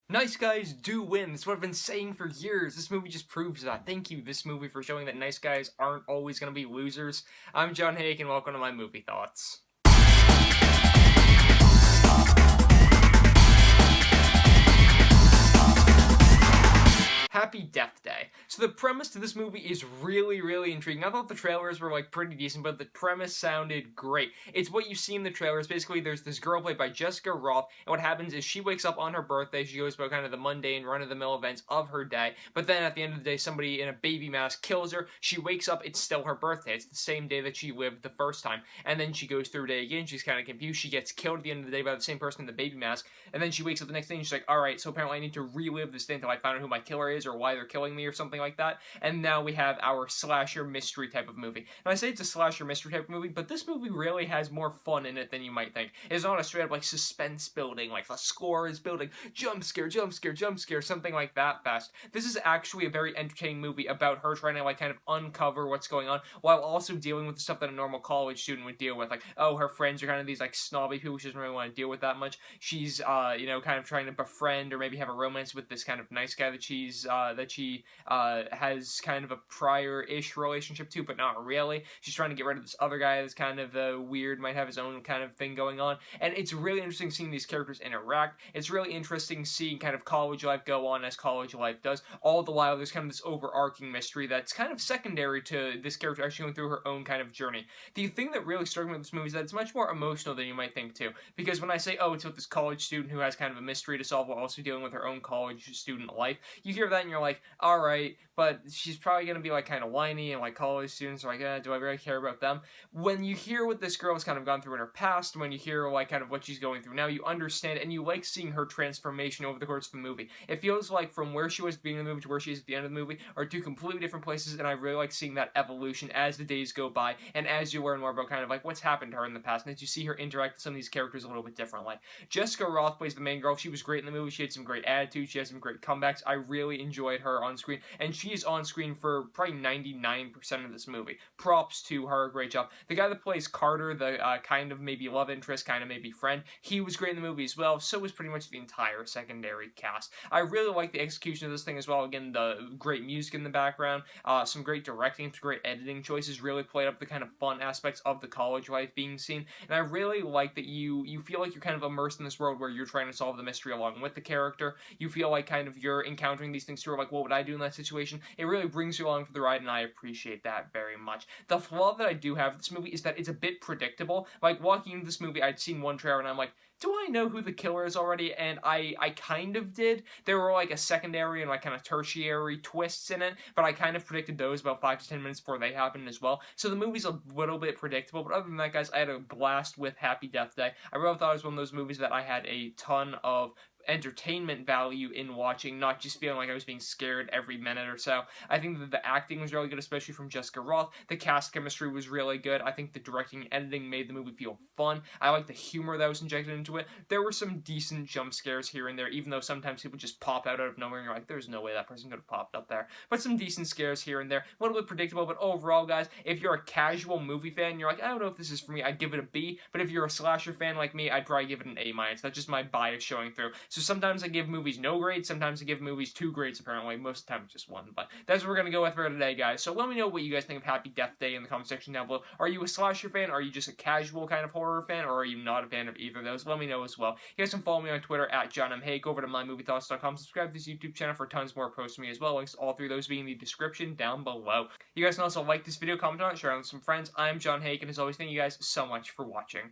Nice guys do win. That's what I've been saying for years. This movie just proves that. Thank you, this movie, for showing that nice guys aren't always going to be losers. I'm John Hayeck, and welcome to my movie thoughts. Happy Death Day. So the premise to this movie is really intriguing. I thought the trailers were pretty decent, but the premise sounded great. It's what you see in the trailers. Basically, there's this girl played by Jessica Rothe, and what happens is she wakes up on her birthday. She goes about kind of the mundane, run-of-the-mill events of her day, but then at the end of the day, somebody in a baby mask kills her. She wakes up, it's still her birthday. It's the same day that she lived the first time, and then she goes through her day again. She's kind of confused. She gets killed at the end of the day by the same person in the baby mask, and then she wakes up the next day, and she's like, alright, so apparently I need to relive this day until I find out who my killer is, or why they're killing me, or something like that. And now we have our slasher mystery type of movie. And I say it's a slasher mystery type of movie, but this movie really has more fun in it than you might think. It's not a straight up suspense building, the score is building jump scare, something like that fast. This is actually a very entertaining movie about her trying to kind of uncover what's going on, while also dealing with the stuff that a normal college student would deal with. Oh, her friends are kind of these snobby people she doesn't really want to deal with that much. She's kind of trying to befriend or maybe have a romance with this kind of nice guy that she has kind of a prior-ish relationship to, but not really. She's trying to get rid of this other guy that's kind of weird, might have his own kind of thing going on, and it's really interesting seeing these characters interact. It's really interesting seeing kind of college life go on as college life does. All the while, there's kind of this overarching mystery that's kind of secondary to this character actually going through her own kind of journey. The thing that really struck me with this movie is that it's much more emotional than you might think, too, because when I say, oh, it's with this college student who has kind of a mystery to solve while also dealing with her own college student life, you hear that and you're like, alright, but she's probably gonna be kind of whiny, and college students are do I really care about them? When you hear what this girl has kind of gone through in her past, when you hear kind of what she's going through now, you understand, and you like seeing her transformation over the course of the movie. It feels like from where she was at the beginning of the movie to where she is at the end of the movie are two completely different places, and I really like seeing that evolution as the days go by, and as you learn more about kind of what's happened to her in the past, and as you see her interact with some of these characters a little bit differently. Jessica Rothe plays the main girl. She was great in the movie. She had some great attitude. She had some great comebacks. I really enjoyed her on screen, and she's on screen for probably 99% of this movie. Props to her, great job. The guy that plays Carter, the kind of maybe love interest, kind of maybe friend, he was great in the movie as well. So was pretty much the entire secondary cast. I really like the execution of this thing as well. Again, the great music in the background, some great directing, some great editing choices really played up the kind of fun aspects of the college life being seen, and I really like that you feel like you're kind of immersed in this world where you're trying to solve the mystery along with the character. You feel like kind of you're encountering these things too, or what would I do in that situation? It really brings you along for the ride, and I appreciate that very much. The flaw that I do have with this movie is that it's a bit predictable. Walking into this movie, I'd seen one trailer, and I'm like, do I know who the killer is already? And I kind of did. There were a secondary and kind of tertiary twists in it, but I kind of predicted those about 5 to 10 minutes before they happened as well. So the movie's a little bit predictable, but other than that, guys, I had a blast with Happy Death Day. I really thought it was one of those movies that I had a ton of entertainment value in watching, not just feeling like I was being scared every minute or so. I think that the acting was really good, especially from Jessica Rothe. The cast chemistry was really good. I think the directing and editing made the movie feel fun. I like the humor that was injected into it. There were some decent jump scares here and there, even though sometimes people just pop out of nowhere and you're like, there's no way that person could have popped up there. But some decent scares here and there. A little bit predictable, but overall, guys, if you're a casual movie fan, you're like, I don't know if this is for me, I'd give it a B. But if you're a slasher fan like me, I'd probably give it an A-. That's just my bias showing through. So sometimes I give movies no grades, sometimes I give movies 2 grades apparently, most of the time it's just 1, but that's what we're going to go with for today, guys. So let me know what you guys think of Happy Death Day in the comment section down below. Are you a slasher fan? Are you just a casual kind of horror fan? Or are you not a fan of either of those? Let me know as well. You guys can follow me on Twitter at JohnMHayeck, go over to mymoviethoughts.com, subscribe to this YouTube channel for tons more posts from me as well. Links to all 3 of those being in the description down below. You guys can also like this video, comment on it, share it with some friends. I'm John Hayeck, and as always, thank you guys so much for watching.